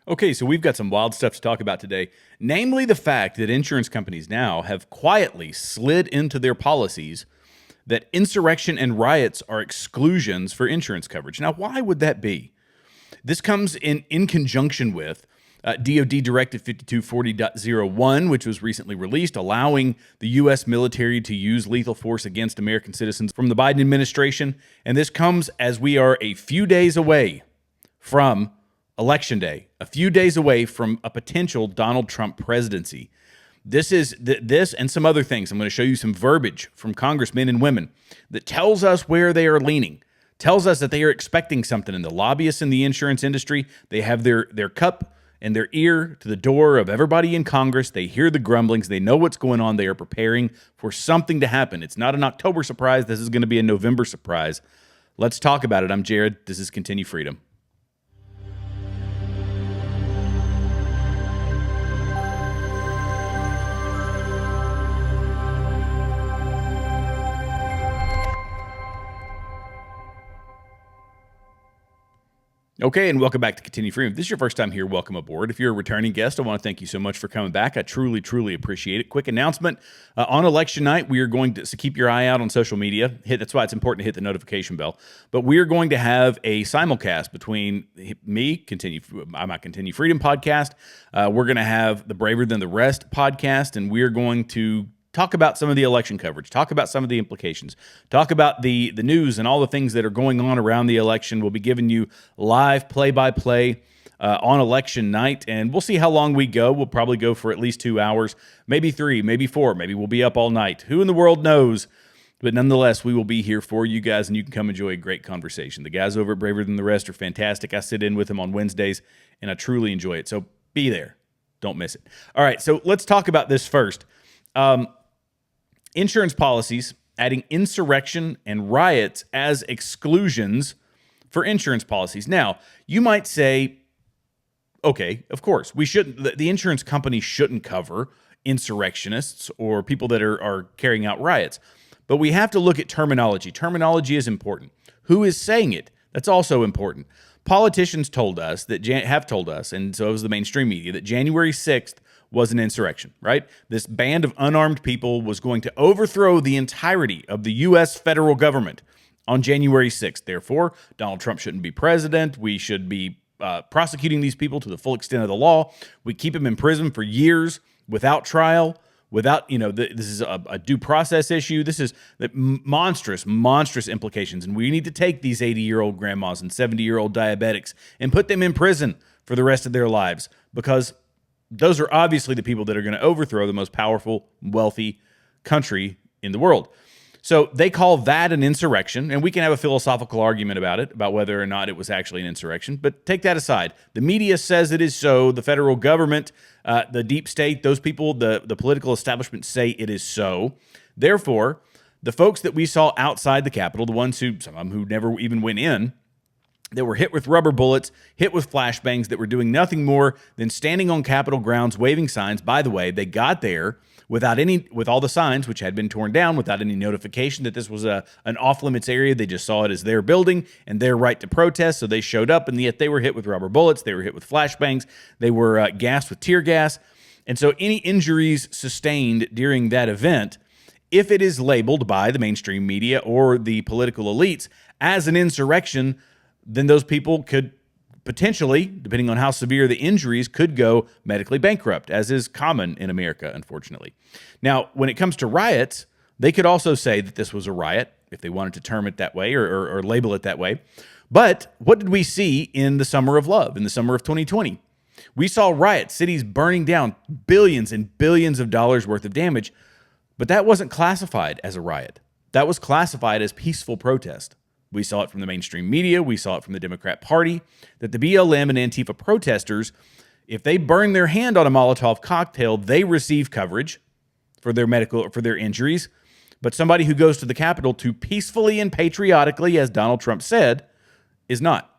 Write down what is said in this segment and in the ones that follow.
Okay, so we've got some wild stuff to talk about today, namely the fact that insurance companies now have quietly slid into their policies that insurrection and riots are exclusions for insurance coverage. Now, why would that be? This comes in conjunction with DOD Directive 5240.01, which was recently released, allowing the U.S. military to use lethal force against American citizens from the Biden administration. And this comes as we are a few days away from Election Day, a few days away from a potential Donald Trump presidency. This and some other things. I'm going to show you some verbiage from congressmen and women that tells us where they are leaning, tells us that they are expecting something. And the lobbyists in the insurance industry, they have their cup and their ear to the door of everybody in Congress. They hear the grumblings. They know what's going on. They are preparing for something to happen. It's not an October surprise. This is going to be a November surprise. Let's talk about it. I'm Jared. This is Continue Freedom. Okay, and welcome back to Continue Freedom. If this is your first time here, welcome aboard. If you're a returning guest, I want to thank you so much for coming back. I truly, truly appreciate it. Quick announcement. On election night, we are going to, so keep your eye out on social media. That's why it's important to hit the notification bell. But we are going to have a simulcast between me, my Continue Freedom podcast. We're going to have the Braver Than the Rest podcast, and we're going to talk about some of the election coverage, talk about some of the implications, talk about the news and all the things that are going on around the election. We'll be giving you live play-by-play on election night, and we'll see how long we go. We'll probably go for at least 2 hours, maybe 3, maybe 4, maybe we'll be up all night. Who in the world knows? But nonetheless, we will be here for you guys, and you can come enjoy a great conversation. The guys over at Braver Than the Rest are fantastic. I sit in with them on Wednesdays, and I truly enjoy it. So be there. Don't miss it. All right, so let's talk about this first. Insurance policies adding insurrection and riots as exclusions for insurance policies. Now, you might say, okay, of course, we shouldn't. The insurance company shouldn't cover insurrectionists or people that are carrying out riots. But we have to look at terminology. Terminology is important. Who is saying it? That's also important. Politicians told us have told us, and so has the mainstream media, that January 6th was an insurrection, right? This band of unarmed people was going to overthrow the entirety of the U.S. federal government on January 6th. Therefore, Donald Trump shouldn't be president. We should be prosecuting these people to the full extent of the law. We keep them in prison for years without trial, without, this is a due process issue. This is monstrous implications. And we need to take these 80-year-old grandmas and 70-year-old diabetics and put them in prison for the rest of their lives, because those are obviously the people that are going to overthrow the most powerful, wealthy country in the world. So they call that an insurrection, and we can have a philosophical argument about it, about whether or not it was actually an insurrection. But take that aside. The media says it is so. The federal government, the deep state, those people, the political establishment say it is so. Therefore, the folks that we saw outside the Capitol, the ones some of them who never even went in, that were hit with rubber bullets, hit with flashbangs, that were doing nothing more than standing on Capitol grounds, waving signs. By the way, they got there with all the signs, which had been torn down, without any notification that this was an off-limits area. They just saw it as their building and their right to protest, so they showed up, and yet they were hit with rubber bullets, they were hit with flashbangs, they were gassed with tear gas. And so any injuries sustained during that event, if it is labeled by the mainstream media or the political elites as an insurrection, then those people could potentially, depending on how severe the injuries, could go medically bankrupt, as is common in America, unfortunately. Now, when it comes to riots, they could also say that this was a riot, if they wanted to term it that way or label it that way. But what did we see in the summer of love, in the summer of 2020? We saw riots, cities burning down, billions and billions of dollars worth of damage, but that wasn't classified as a riot. That was classified as peaceful protest. We saw it from the mainstream media. We saw it from the Democrat Party, that the BLM and Antifa protesters, if they burn their hand on a Molotov cocktail, they receive coverage for their injuries. But somebody who goes to the Capitol to peacefully and patriotically, as Donald Trump said, is not.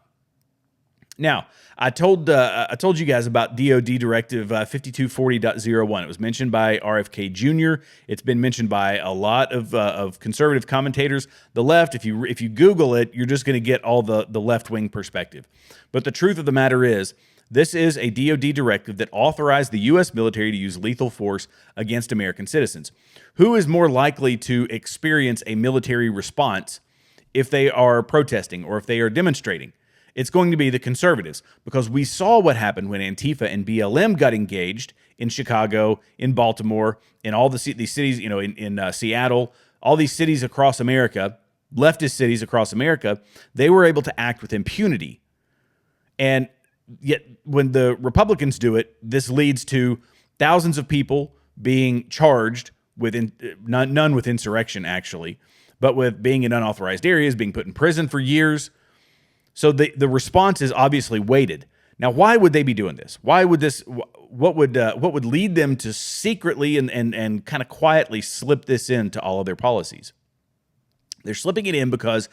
Now, I told you guys about DOD Directive 5240.01. It was mentioned by RFK Jr. It's been mentioned by a lot of conservative commentators. The left, if you Google it, you're just going to get all the left-wing perspective. But the truth of the matter is This is a DOD directive that authorized the U.S. military to use lethal force against American citizens. Who is more likely to experience a military response if they are protesting or if they are demonstrating? It's going to be the conservatives, because we saw what happened when Antifa and BLM got engaged in Chicago, in Baltimore, in all these cities, in Seattle, all these cities across America, leftist cities across America. They were able to act with impunity. And yet when the Republicans do it, this leads to thousands of people being charged with, none with insurrection actually, but with being in unauthorized areas, being put in prison for years. So the response is obviously weighted. Now, why would they be doing this? Why would this? What would lead them to secretly and kind of quietly slip this into all of their policies? They're slipping it in because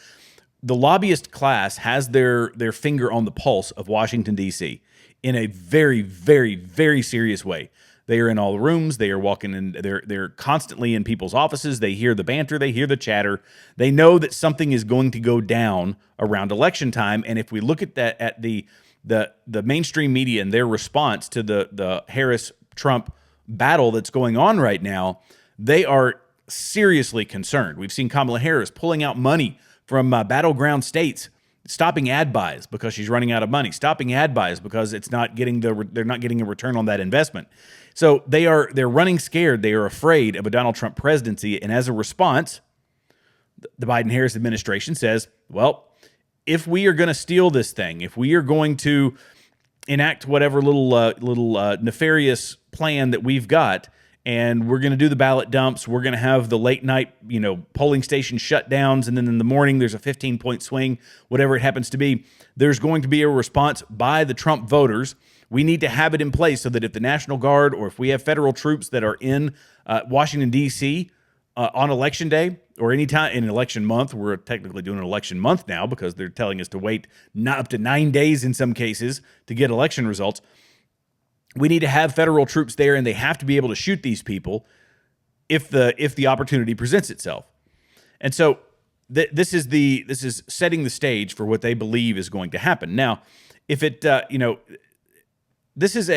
the lobbyist class has their finger on the pulse of Washington, D.C. in a very, very, very serious way. They are in all the rooms. They are walking in. They're constantly in people's offices. They hear the banter. They hear the chatter. They know that something is going to go down around election time. And if we look at that, at the mainstream media and their response to the Harris-Trump battle that's going on right now, they are seriously concerned. We've seen Kamala Harris pulling out money from battleground states, stopping ad buys because she's running out of money, stopping ad buys because they're not getting a return on that investment. So they're running scared. They are afraid of a Donald Trump presidency, and as a response, the Biden-Harris administration says, well, if we are going to steal this thing, if we are going to enact whatever little nefarious plan that we've got, and we're going to do the ballot dumps, we're going to have the late night, polling station shutdowns, and then in the morning there's a 15-point swing, whatever it happens to be, there's going to be a response by the Trump voters. We need to have it in place so that if the National Guard or if we have federal troops that are in Washington, D.C. On Election Day or any time in election month, we're technically doing an election month now because they're telling us to wait not up to 9 days in some cases to get election results. We need to have federal troops there, and they have to be able to shoot these people if the opportunity presents itself. And so this is setting the stage for what they believe is going to happen. Now, if it this is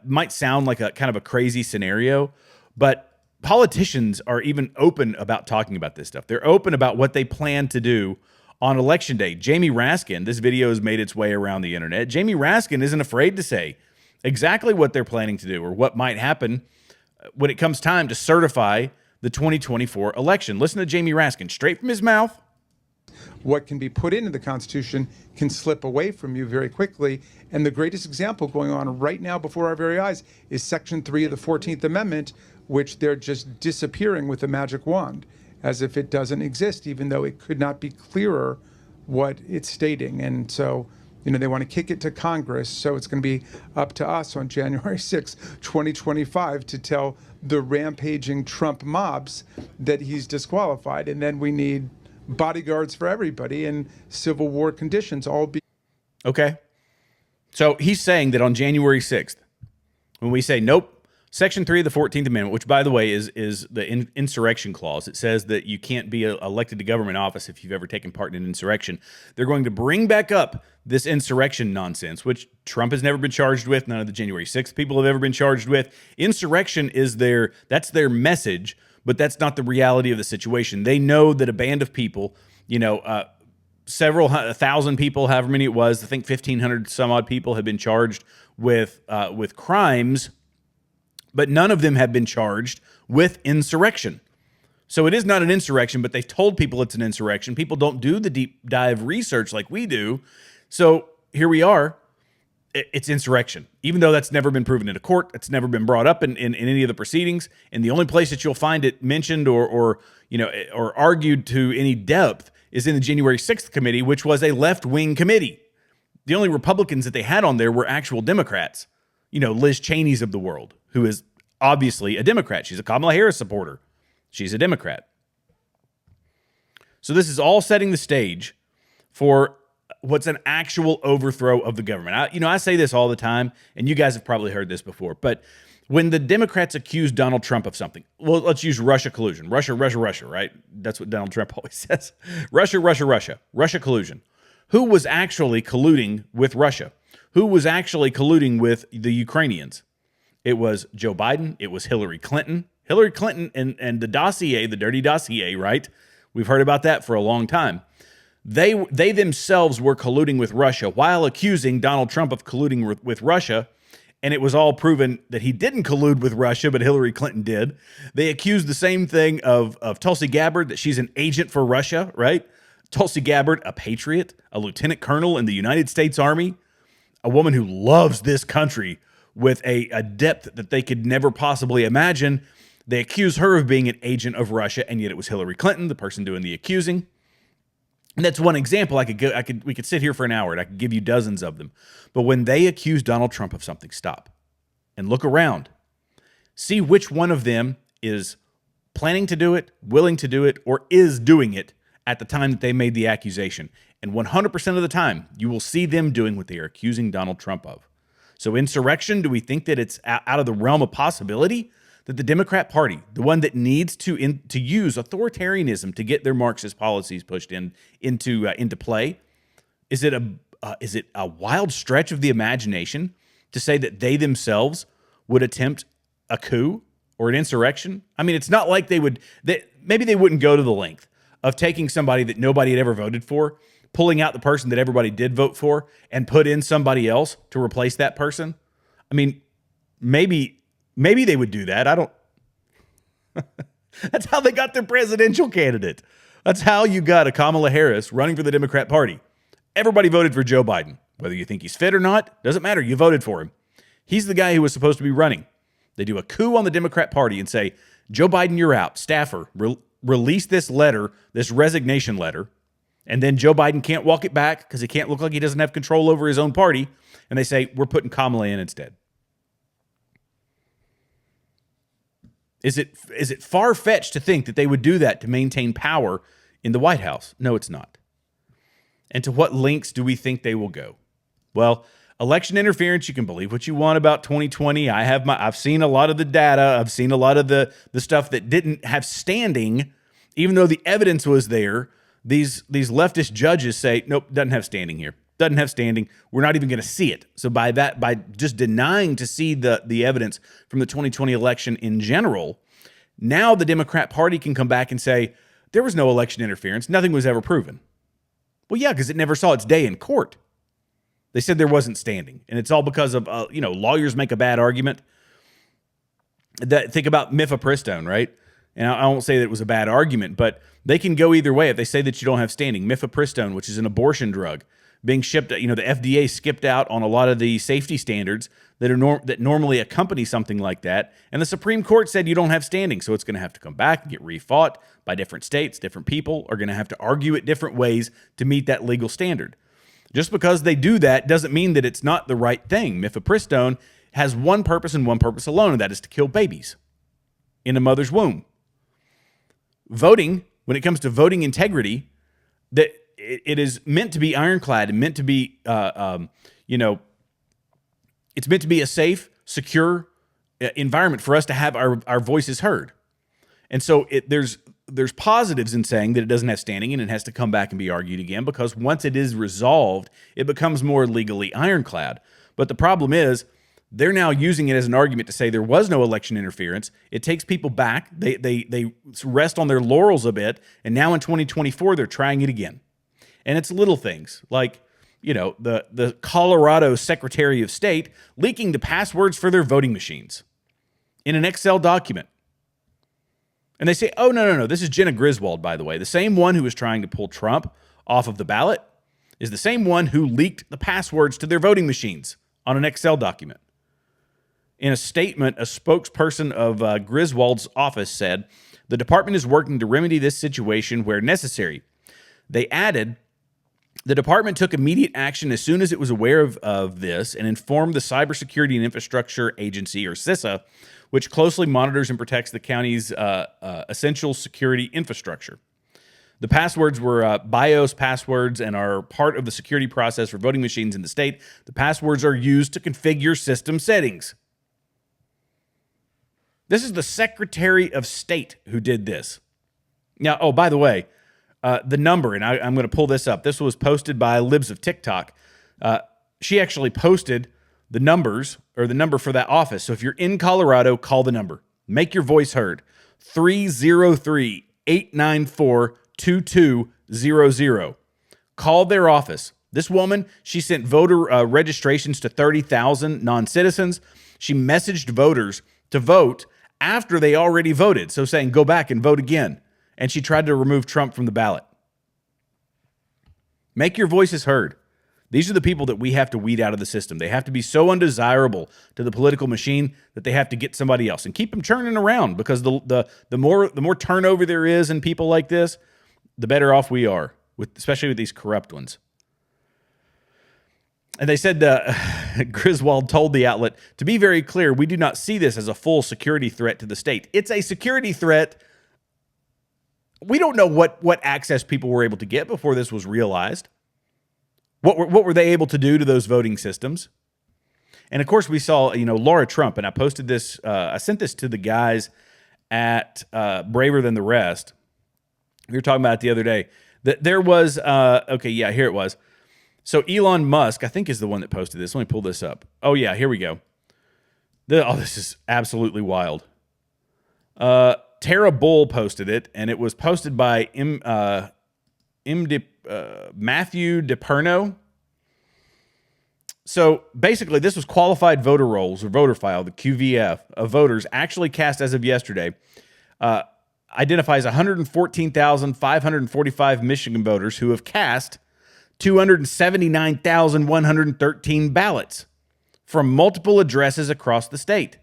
might sound like a kind of a crazy scenario, but politicians are even open about talking about this stuff. They're open about what they plan to do on Election Day. Jamie Raskin, this video has made its way around the internet. Jamie Raskin isn't afraid to say exactly what they're planning to do or what might happen when it comes time to certify the 2024 election. Listen to Jamie Raskin, straight from his mouth. What can be put into the Constitution can slip away from you very quickly. And the greatest example going on right now before our very eyes is Section 3 of the 14th Amendment, which they're just disappearing with a magic wand, as if it doesn't exist, even though it could not be clearer what it's stating. And so, they want to kick it to Congress. So it's going to be up to us on January 6, 2025, to tell the rampaging Trump mobs that he's disqualified. And then we need bodyguards for everybody and Civil War conditions Okay. So he's saying that on January 6th, when we say, nope, Section 3 of the 14th Amendment, which, by the way, is the insurrection clause. It says that you can't be elected to government office if you've ever taken part in an insurrection. They're going to bring back up this insurrection nonsense, which Trump has never been charged with. None of the January 6th people have ever been charged with. Insurrection is that's their message, but that's not the reality of the situation. They know that a band of people, several thousand people, however many it was, I think 1,500 some odd people have been charged with crimes, but none of them have been charged with insurrection. So it is not an insurrection, but they've told people it's an insurrection. People don't do the deep dive research like we do. So here we are. It's insurrection, even though that's never been proven in a court. It's never been brought up in any of the proceedings. And the only place that you'll find it mentioned or argued to any depth is in the January 6th committee, which was a left-wing committee. The only Republicans that they had on there were actual Democrats. Liz Cheney's of the world, who is obviously a Democrat. She's a Kamala Harris supporter. She's a Democrat. So this is all setting the stage for what's an actual overthrow of the government. I say this all the time, and you guys have probably heard this before, but when the Democrats accuse Donald Trump of something, well, let's use Russia collusion. Russia, right? That's what Donald Trump always says. Russia collusion. Who was actually colluding with Russia? who was actually colluding with the Ukrainians. It was Joe Biden. It was Hillary Clinton. Hillary Clinton and the dossier, the dirty dossier, right? We've heard about that for a long time. They themselves were colluding with Russia while accusing Donald Trump of colluding with Russia, and it was all proven that he didn't collude with Russia, but Hillary Clinton did. They accused the same thing of Tulsi Gabbard, that she's an agent for Russia, right? Tulsi Gabbard, a patriot, a lieutenant colonel in the United States Army, a woman who loves this country with a depth that they could never possibly imagine. They accuse her of being an agent of Russia, and yet it was Hillary Clinton, the person doing the accusing. And that's one example. We could sit here for an hour and I could give you dozens of them. But when they accuse Donald Trump of something, stop and look around. See which one of them is planning to do it, willing to do it, or is doing it at the time that they made the accusation. And 100% of the time, you will see them doing what they are accusing Donald Trump of. So insurrection, do we think that it's out of the realm of possibility that the Democrat Party, the one that needs to use authoritarianism to get their Marxist policies pushed into play, is it a wild stretch of the imagination to say that they themselves would attempt a coup or an insurrection? I mean, it's not like maybe they wouldn't go to the length of taking somebody that nobody had ever voted for, pulling out the person that everybody did vote for, and put in somebody else to replace that person. I mean, maybe they would do that. I don't. That's how they got their presidential candidate. That's how you got a Kamala Harris running for the Democrat Party. Everybody voted for Joe Biden. Whether you think he's fit or not, doesn't matter. You voted for him. He's the guy who was supposed to be running. They do a coup on the Democrat Party and say, Joe Biden, you're out. Staffer, release this letter, this resignation letter. And then Joe Biden can't walk it back because he can't look like he doesn't have control over his own party. And they say, we're putting Kamala in instead. Is it far-fetched to think that they would do that to maintain power in the White House? No, it's not. And to what lengths do we think they will go? Well, election interference, you can believe what you want about 2020. I've seen a lot of the data. I've seen a lot of the stuff that didn't have standing, even though the evidence was there. These leftist judges say, nope, doesn't have standing here. Doesn't have standing. We're not even going to see it. So by just denying to see the evidence from the 2020 election in general, now the Democrat Party can come back and say, there was no election interference. Nothing was ever proven. Well, yeah, because it never saw its day in court. They said there wasn't standing. And it's all because of, lawyers make a bad argument. Think about mifepristone, right? And I won't say that it was a bad argument, but they can go either way if they say that you don't have standing. Mifepristone, which is an abortion drug, being shipped, the FDA skipped out on a lot of the safety standards that normally accompany something like that. And the Supreme Court said you don't have standing, so it's going to have to come back and get refought by different states. Different people are going to have to argue it different ways to meet that legal standard. Just because they do that doesn't mean that it's not the right thing. Mifepristone has one purpose and one purpose alone, and that is to kill babies in a mother's womb. Voting, when it comes to voting integrity, that it is meant to be ironclad and meant to be, it's meant to be a safe, secure environment for us to have our voices heard. And so there's positives in saying that it doesn't have standing and it has to come back and be argued again, because once it is resolved, it becomes more legally ironclad. But the problem is they're now using it as an argument to say there was no election interference. It takes people back. They rest on their laurels a bit. And now in 2024, they're trying it again. And it's little things like, the Colorado Secretary of State leaking the passwords for their voting machines in an Excel document. And they say, oh, no, this is Jenna Griswold, by the way. The same one who was trying to pull Trump off of the ballot is the same one who leaked the passwords to their voting machines on an Excel document. In a statement, a spokesperson of Griswold's office said, the department is working to remedy this situation where necessary. They added, the department took immediate action as soon as it was aware of this and informed the Cybersecurity and Infrastructure Agency, or CISA, which closely monitors and protects the county's essential security infrastructure. The passwords were BIOS passwords and are part of the security process for voting machines in the state. The passwords are used to configure system settings. This is the Secretary of State who did this. Now, oh, by the way, the number, and I'm going to pull this up. This was posted by Libs of TikTok. she actually posted the numbers or the number for that office. So if you're in Colorado, call the number. Make your voice heard. 303-894-2200. Call their office. This woman, she sent voter registrations to 30,000 non-citizens. She messaged voters to vote after they already voted. So saying, go back and vote again. And she tried to remove Trump from the ballot. Make your voices heard. These are the people that we have to weed out of the system. They have to be so undesirable to the political machine that they have to get somebody else and keep them churning around, because the more turnover there is in people like this, the better off we are, especially with these corrupt ones. And they said Griswold told the outlet, to be very clear, we do not see this as a full security threat to the state. It's a security threat. We don't know what access people were able to get before this was realized. What were they able to do to those voting systems? And of course, we saw, Laura Trump, and I posted this, I sent this to the guys at Braver Than the Rest. We were talking about it the other day. That there was, here it was. So Elon Musk, I think, is the one that posted this. Let me pull this up. Oh, yeah, here we go. This is absolutely wild. Tara Bull posted it, and it was posted by Matthew DePerno. So basically, this was qualified voter rolls or voter file, the QVF, of voters actually cast as of yesterday. Identifies 114,545 Michigan voters who have cast 279,113 ballots from multiple addresses across the state.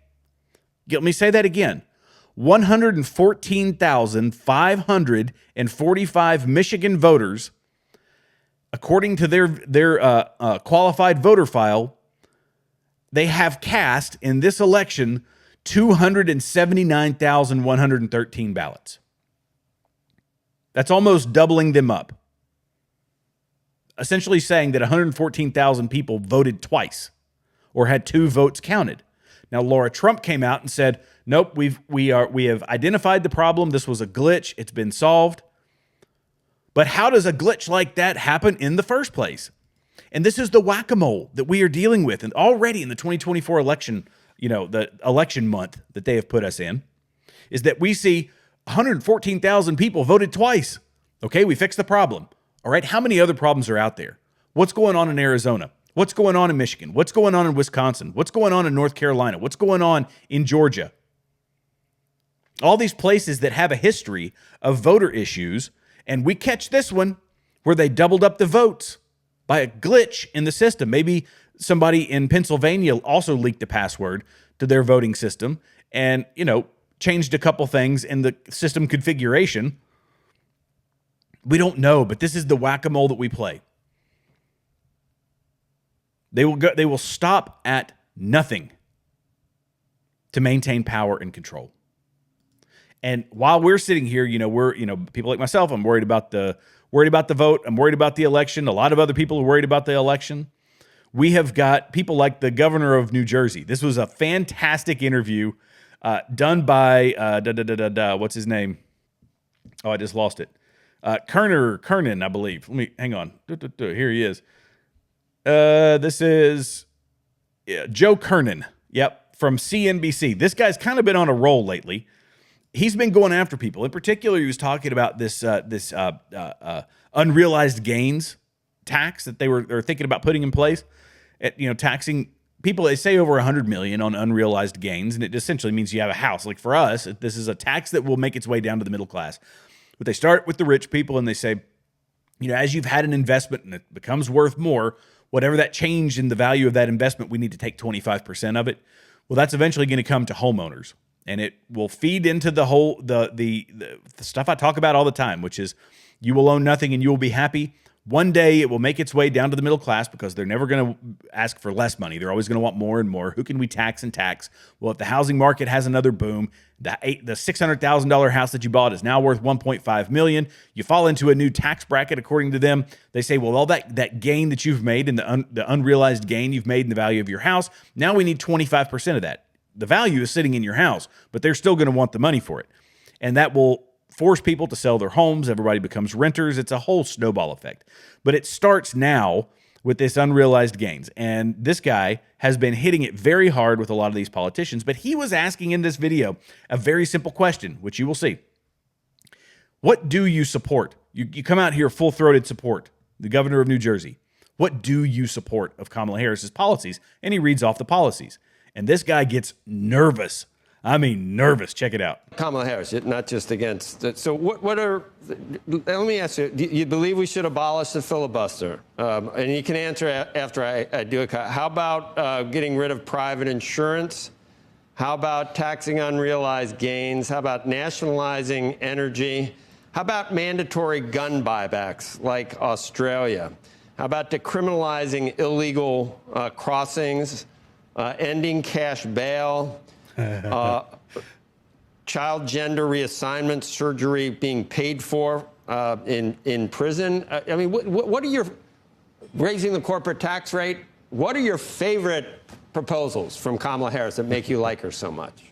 Let me say that again. 114,545 Michigan voters, according to their qualified voter file, they have cast in this election 279,113 ballots. That's almost doubling them up. Essentially saying that 114,000 people voted twice or had two votes counted. Now, Laura Trump came out and said, nope, we have identified the problem. This was a glitch. It's been solved. But how does a glitch like that happen in the first place? And this is the whack-a-mole that we are dealing with. And already in the 2024 election, the election month that they have put us in, is that we see 114,000 people voted twice. Okay, we fixed the problem. All right, how many other problems are out there? What's going on in Arizona? What's going on in Michigan? What's going on in Wisconsin? What's going on in North Carolina? What's going on in Georgia? All these places that have a history of voter issues, and we catch this one where they doubled up the votes by a glitch in the system. Maybe somebody in Pennsylvania also leaked the password to their voting system and, changed a couple things in the system configuration. We don't know, but this is the whack-a-mole that we play. They will stop at nothing to maintain power and control. And while we're sitting here, we're people like myself, I'm worried about the vote, I'm worried about the election. A lot of other people are worried about the election. We have got people like the governor of New Jersey. This was a fantastic interview done by what's his name? Oh, I just lost it. Kernan, I believe. Let me hang on. Here he is. This is Joe Kernan. Yep, from CNBC. This guy's kind of been on a roll lately. He's been going after people. In particular, he was talking about this unrealized gains tax that they were thinking about putting in place. Taxing people. They say over $100 million on unrealized gains, and it essentially means you have a house. Like for us, this is a tax that will make its way down to the middle class. But they start with the rich people and they say, as you've had an investment and it becomes worth more, whatever that change in the value of that investment, we need to take 25% of it. Well, that's eventually going to come to homeowners, and it will feed into the whole, the stuff I talk about all the time, which is you will own nothing and you will be happy. One day it will make its way down to the middle class because they're never going to ask for less money. They're always going to want more and more. Who can we tax and tax? Well, if the housing market has another boom, the $600,000 house that you bought is now worth $1.5 million. You fall into a new tax bracket according to them. They say, well, all that gain that you've made and the unrealized gain you've made in the value of your house, now we need 25% of that. The value is sitting in your house, but they're still going to want the money for it. And that will force people to sell their homes. Everybody becomes renters. It's a whole snowball effect. But it starts now with this unrealized gains. And this guy has been hitting it very hard with a lot of these politicians, but he was asking in this video a very simple question, which you will see. What do you support? You come out here full-throated support, the governor of New Jersey. What do you support of Kamala Harris's policies? And he reads off the policies. And this guy gets nervous. I mean, nervous. Check it out. Kamala Harris, not just against. So what are, let me ask you, do you believe we should abolish the filibuster? And you can answer after I do it. How about getting rid of private insurance? How about taxing unrealized gains? How about nationalizing energy? How about mandatory gun buybacks like Australia? How about decriminalizing illegal crossings, ending cash bail, child gender reassignment surgery being paid for in prison? I mean, what are your, raising the corporate tax rate, what are your favorite proposals from Kamala Harris that make you like her so much?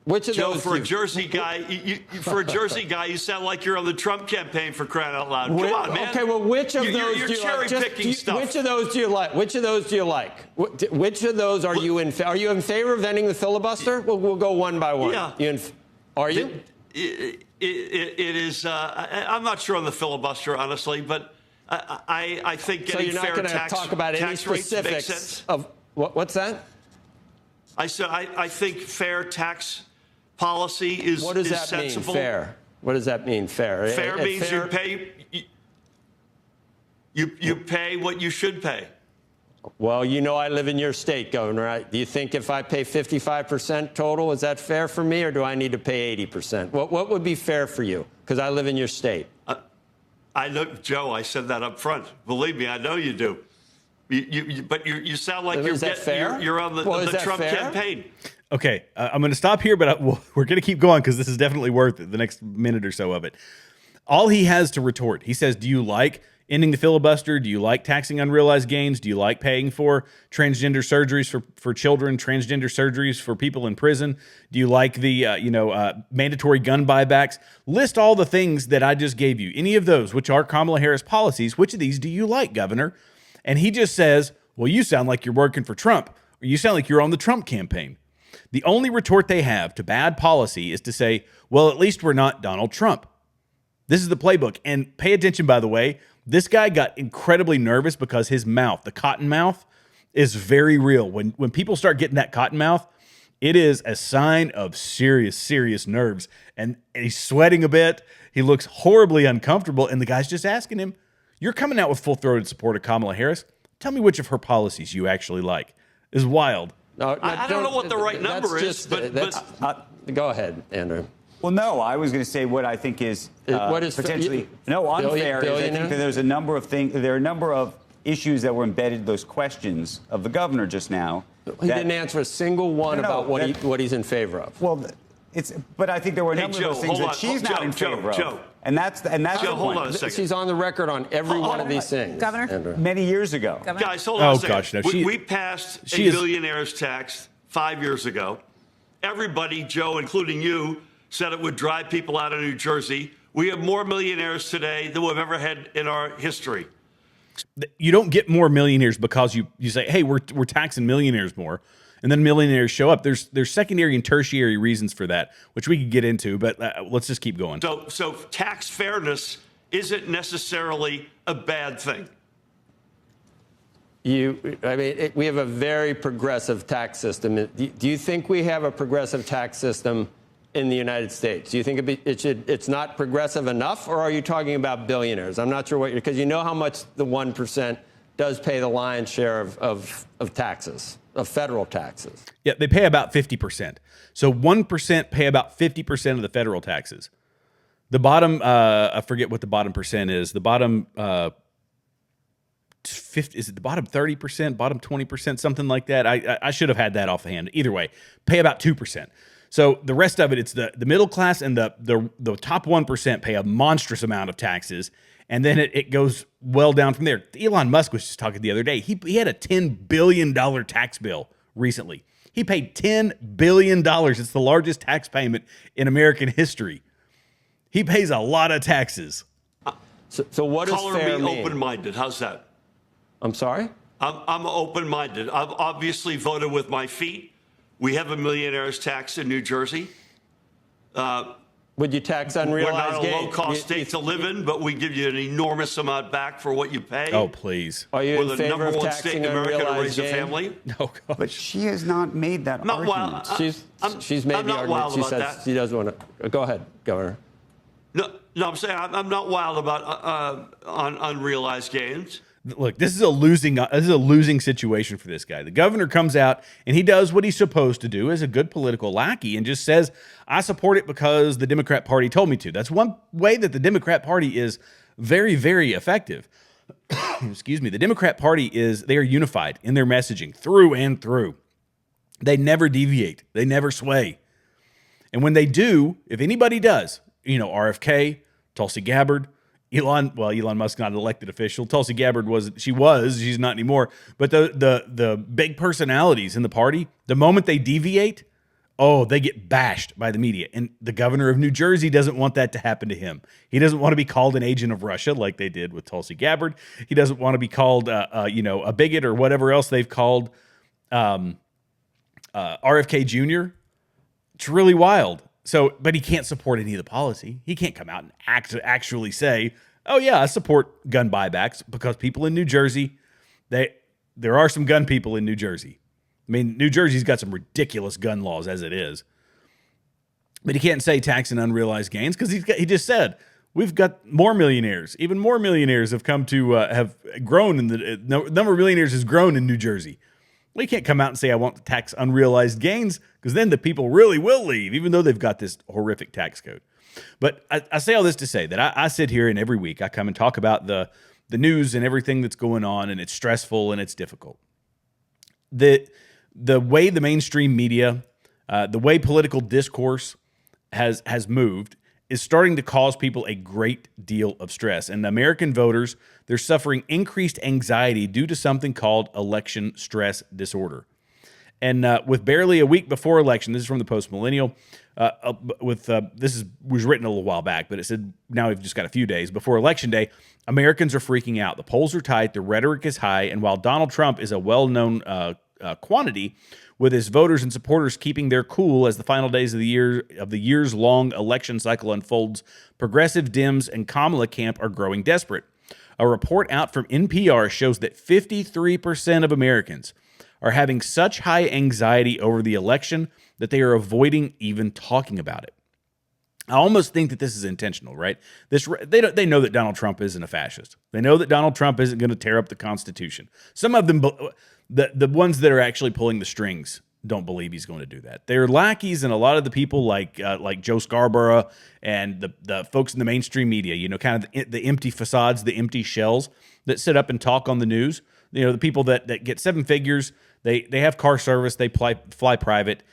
Which of Joe, those for a Jersey guy, you sound like you're on the Trump campaign, for crying out loud. Come on, man. Okay, well, which of those you're do you cherry like? picking stuff. Which of those do you like? Which of those do you like? Which of those are you in? Are you in favor of ending the filibuster? We'll go one by one. Yeah. Are you? It is. I'm not sure on the filibuster, honestly, but I think So getting you're not fair going to tax talk about any rates makes specifics sense. of what's that? I said I think fair tax policy is What does that sensible. mean? Fair. What does that mean? Fair. Fair means you pay. You pay what you should pay. Well, you know I live in your state, Governor. Do you think if I pay 55% total, is that fair for me, or do I need to pay 80%? What would be fair for you? Because I live in your state. I know, Joe. I said that up front. Believe me, I know you do. But you sound like you're on the Trump campaign. Okay, I'm going to stop here, but we're going to keep going because this is definitely worth it, the next minute or so of it. All he has to retort, he says, do you like ending the filibuster? Do you like taxing unrealized gains? Do you like paying for transgender surgeries for children, transgender surgeries for people in prison? Do you like the mandatory gun buybacks? List all the things that I just gave you. Any of those, which are Kamala Harris policies, which of these do you like, Governor? And he just says, well, you sound like you're working for Trump, or you sound like you're on the Trump campaign. The only retort they have to bad policy is to say, well, at least we're not Donald Trump. This is the playbook. And pay attention, by the way, this guy got incredibly nervous because his mouth, the cotton mouth, is very real. When people start getting that cotton mouth, it is a sign of serious, serious nerves. And he's sweating a bit. He looks horribly uncomfortable. And the guy's just asking him, you're coming out with full-throated support of Kamala Harris. Tell me which of her policies you actually like. It's wild. No, I don't know what the right number is, but go ahead, Andrew. Well, no, I was going to say what I think is, what is potentially unfair. Is I think that there's a number of things. There are a number of issues that were embedded in those questions of the governor just now. He didn't answer a single one about what he's in favor of. Well, but I think there were a number of those things that she's not in favor of. And that's Joe, the hold on a point. second. She's on the record on every one of these things. Governor? Andrew. Many years ago. Governor? Guys, hold on a second. Gosh, no, we passed a billionaire's tax 5 years ago. Everybody, Joe, including you, said it would drive people out of New Jersey. We have more millionaires today than we've ever had in our history. You don't get more millionaires because you say, hey, we're taxing millionaires more. And then millionaires show up. There's secondary and tertiary reasons for that, which we could get into, but let's just keep going. So tax fairness isn't necessarily a bad thing. We have a very progressive tax system. Do you think we have a progressive tax system in the United States? Do you think it's not progressive enough, or are you talking about billionaires? I'm not sure because you know how much the 1% does pay the lion's share of taxes, of federal taxes. Yeah, they pay about 50%. So 1% pay about 50% of the federal taxes. The bottom, I forget what the bottom percent is. The bottom 50, is it the bottom 30%, bottom 20%, something like that? I should have had that off the hand. Either way, pay about 2%. So the rest of it, it's the middle class and the top 1% pay a monstrous amount of taxes. And then it goes well down from there. Elon Musk was just talking the other day. He had a $10 billion tax bill recently. He paid $10 billion. It's the largest tax payment in American history. He pays a lot of taxes. So what does fair mean? Color me open-minded. How's that? I'm sorry? I'm open-minded. I've obviously voted with my feet. We have a millionaire's tax in New Jersey. Would you tax We're unrealized not a gain? low-cost state to live in, but we give you an enormous amount back for what you pay. Oh, please. Are you We're in the favor number of one state taxing in America to unrealized raise a gain? family. Oh, gosh. But she has not made that Not argument. wild. She's made I'm the not argument. wild She about says that. she doesn't want to. Go ahead, Governor. No, I'm saying I'm not wild about on unrealized gains. Look, this is a losing situation for this guy. The governor comes out and he does what he's supposed to do as a good political lackey and just says, I support it because the Democrat Party told me to. That's one way that the Democrat Party is very, very effective. Excuse me. The Democrat Party they are unified in their messaging through and through. They never deviate. They never sway. And when they do, if anybody does, RFK, Tulsi Gabbard, Elon Musk's not an elected official. Tulsi Gabbard she's not anymore. But the big personalities in the party, the moment they deviate, they get bashed by the media. And the governor of New Jersey doesn't want that to happen to him. He doesn't want to be called an agent of Russia like they did with Tulsi Gabbard. He doesn't want to be called, a bigot or whatever else they've called RFK Jr. It's really wild. So, but he can't support any of the policy. He can't come out and actually say, oh yeah, I support gun buybacks, because people in New Jersey, there are some gun people in New Jersey. I mean, New Jersey's got some ridiculous gun laws as it is. But he can't say taxing unrealized gains because he just said, we've got more millionaires. Even more millionaires have come to, have grown, and the number of millionaires has grown in New Jersey. Well, you can't come out and say, I want to tax unrealized gains, because then the people really will leave, even though they've got this horrific tax code. But I say all this to say that I sit here and every week I come and talk about the news and everything that's going on, and it's stressful and it's difficult. The way the mainstream media, the way political discourse has moved is starting to cause people a great deal of stress. And the American voters, they're suffering increased anxiety due to something called election stress disorder. And with barely a week before election, this is from the Post Millennial, was written a little while back, but it said now we've just got a few days before Election Day, Americans are freaking out. The polls are tight, the rhetoric is high, and while Donald Trump is a well-known quantity, with his voters and supporters keeping their cool as the final days of the year's long election cycle unfolds, progressive Dems and Kamala camp are growing desperate. A report out from NPR shows that 53% of Americans are having such high anxiety over the election that they are avoiding even talking about it. I almost think that this is intentional, right? They know that Donald Trump isn't a fascist. They know that Donald Trump isn't going to tear up the Constitution. Some of them, the ones that are actually pulling the strings, don't believe he's going to do that. They're lackeys, and a lot of the people like Joe Scarborough and the folks in the mainstream media, kind of the empty facades, the empty shells that sit up and talk on the news. The people that get seven figures, they have car service, they fly private,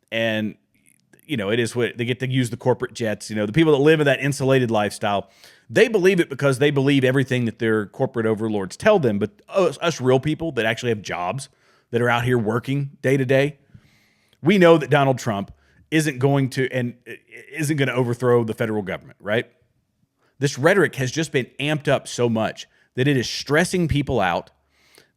and it is what they get to use, the corporate jets. The people that live in that insulated lifestyle, they believe it because they believe everything that their corporate overlords tell them. But us real people that actually have jobs, that are out here working day to day, we know that Donald Trump isn't going to overthrow the federal government, right? This rhetoric has just been amped up so much that it is stressing people out,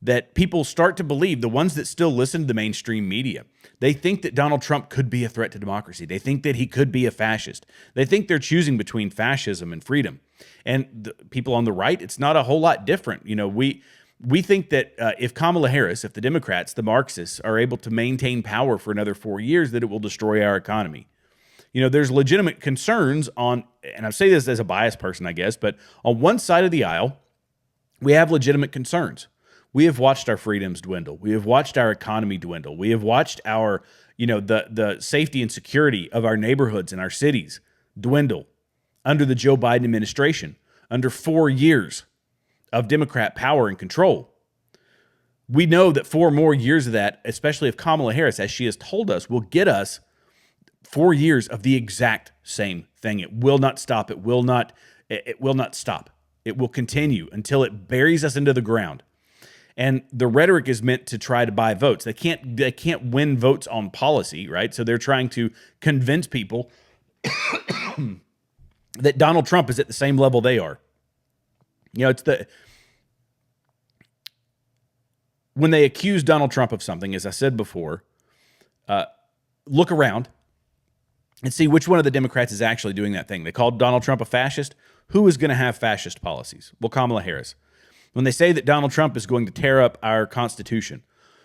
that people start to believe, the ones that still listen to the mainstream media, they think that Donald Trump could be a threat to democracy. They think that he could be a fascist. They think they're choosing between fascism and freedom. And the people on the right, it's not a whole lot different. We think that if Kamala Harris, if the Democrats, the Marxists, are able to maintain power for another 4 years, that it will destroy our economy. There's legitimate concerns on, and I say this as a biased person, I guess, but on one side of the aisle, we have legitimate concerns. We have watched our freedoms dwindle. We have watched our economy dwindle. We have watched our, the safety and security of our neighborhoods and our cities dwindle under the Joe Biden administration, under 4 years of Democrat power and control. We know that 4 more years of that, especially if Kamala Harris, as she has told us, will get us 4 years of the exact same thing. It will not stop. It will not stop. It will continue until it buries us into the ground. And the rhetoric is meant to try to buy votes. They can't win votes on policy, right? So they're trying to convince people that Donald Trump is at the same level they are. when they accuse Donald Trump of something, as I said before, look around and see which one of the Democrats is actually doing that thing. They called Donald Trump a fascist. Who is going to have fascist policies? Well, Kamala Harris. When they say that Donald Trump is going to tear up our Constitution,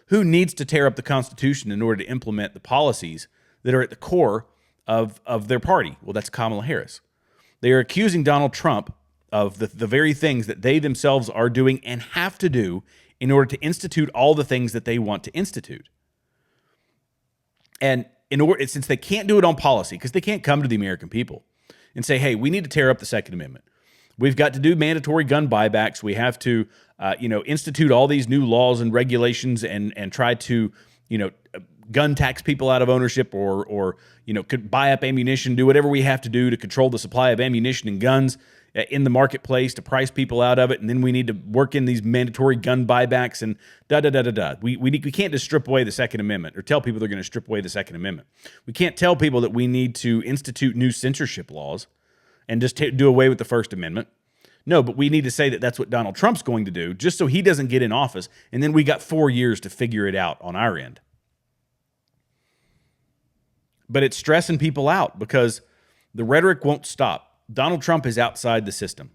who needs to tear up the Constitution in order to implement the policies that are at the core of their party? Well, that's Kamala Harris. They are accusing Donald Trump of the very things that they themselves are doing and have to do in order to institute all the things that they want to institute. And since they can't do it on policy, because they can't come to the American people and say, hey, we need to tear up the Second Amendment. We've got to do mandatory gun buybacks. We have to, institute all these new laws and regulations and try to, gun tax people out of ownership or could buy up ammunition, do whatever we have to do to control the supply of ammunition and guns in the marketplace to price people out of it. And then we need to work in these mandatory gun buybacks and da-da-da-da-da. We can't just strip away the Second Amendment or tell people they're going to strip away the Second Amendment. We can't tell people that we need to institute new censorship laws and just do away with the First Amendment. No, but we need to say that that's what Donald Trump's going to do just so he doesn't get in office, and then we got 4 years to figure it out on our end. But it's stressing people out because the rhetoric won't stop. Donald Trump is outside the system.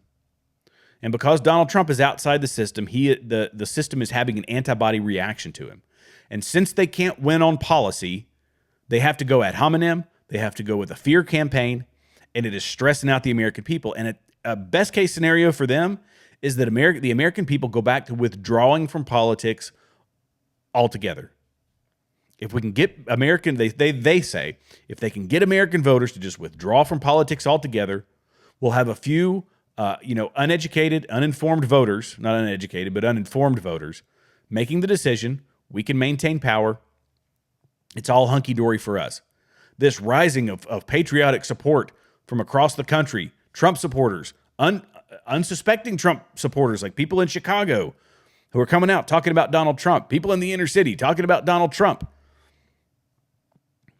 And because Donald Trump is outside the system, the system is having an antibody reaction to him. And since they can't win on policy, they have to go ad hominem, they have to go with a fear campaign, and it is stressing out the American people. And a best case scenario for them is that the American people go back to withdrawing from politics altogether. If we can get they say, if they can get American voters to just withdraw from politics altogether, we'll have a few, uneducated, uninformed voters, not uneducated, but uninformed voters making the decision. We can maintain power. It's all hunky-dory for us. This rising of patriotic support from across the country, Trump supporters, unsuspecting Trump supporters, like people in Chicago who are coming out talking about Donald Trump, people in the inner city talking about Donald Trump.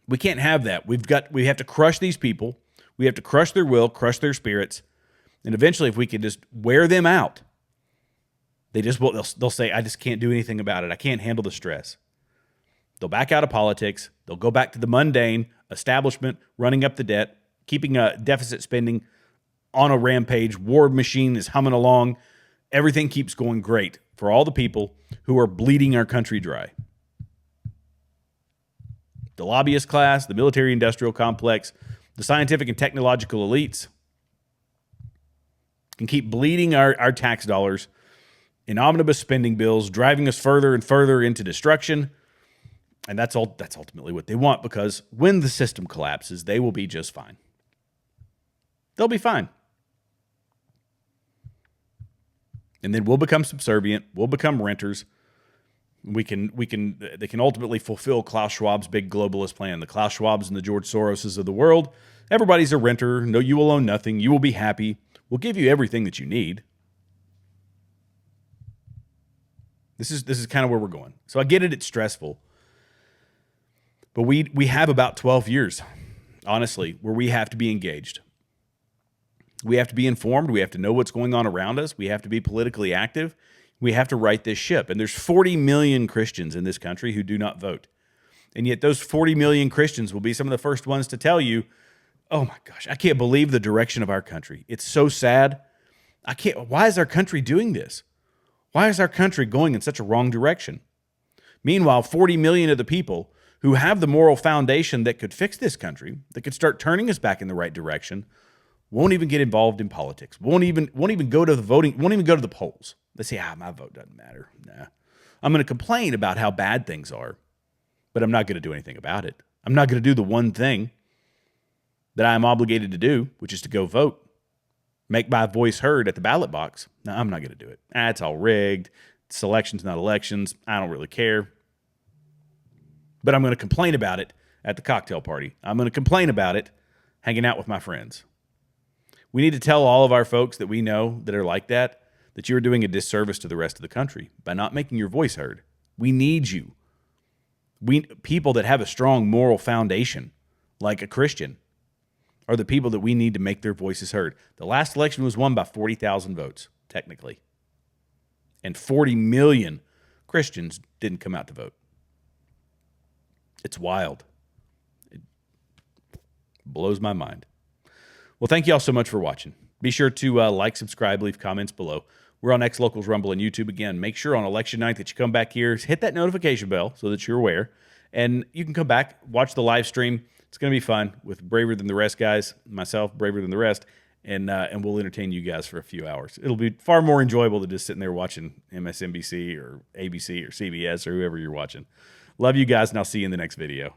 We can't have that. We have to crush these people. We have to crush their will, crush their spirits. And eventually, if we can just wear them out, they'll say, I just can't do anything about it. I can't handle the stress. They'll back out of politics. They'll go back to the mundane establishment, running up the debt, keeping a deficit spending on a rampage. War machine is humming along. Everything keeps going great for all the people who are bleeding our country dry. The lobbyist class, the military-industrial complex, the scientific and technological elites can keep bleeding our tax dollars in omnibus spending bills, driving us further and further into destruction. And that's ultimately what they want, because when the system collapses, they will be just fine. They'll be fine. And then we'll become subservient. We'll become renters. They can ultimately fulfill Klaus Schwab's big globalist plan. The Klaus Schwabs and the George Soroses of the world. Everybody's a renter. No, you will own nothing. You will be happy. We'll give you everything that you need. This is kind of where we're going. So I get it. It's stressful. But we have about 12 years, honestly, where we have to be engaged. We have to be informed. We have to know what's going on around us. We have to be politically active. We have to right this ship. And there's 40 million Christians in this country who do not vote. And yet those 40 million Christians will be some of the first ones to tell you, oh my gosh, I can't believe the direction of our country. It's so sad. Why is our country doing this? Why is our country going in such a wrong direction? Meanwhile, 40 million of the people who have the moral foundation that could fix this country, that could start turning us back in the right direction, won't even get involved in politics. Won't even go to the voting. Won't even go to the polls. They say, my vote doesn't matter. Nah, I'm going to complain about how bad things are, but I'm not going to do anything about it. I'm not going to do the one thing that I am obligated to do, which is to go vote, make my voice heard at the ballot box. No, I'm not going to do it. It's all rigged. It's elections, not elections. I don't really care. But I'm going to complain about it at the cocktail party. I'm going to complain about it hanging out with my friends. We need to tell all of our folks that we know that are like that you're doing a disservice to the rest of the country by not making your voice heard. We need you. People that have a strong moral foundation, like a Christian, are the people that we need to make their voices heard. The last election was won by 40,000 votes, technically. And 40 million Christians didn't come out to vote. It's wild. It blows my mind. Well, thank you all so much for watching. Be sure to like, subscribe, leave comments below. We're on X Locals, Rumble, and YouTube. Again, make sure on election night that you come back here, hit that notification bell so that you're aware. And you can come back, watch the live stream. It's going to be fun with Braver Than the Rest guys, myself, Braver Than the Rest, and we'll entertain you guys for a few hours. It'll be far more enjoyable than just sitting there watching MSNBC or ABC or CBS or whoever you're watching. Love you guys, and I'll see you in the next video.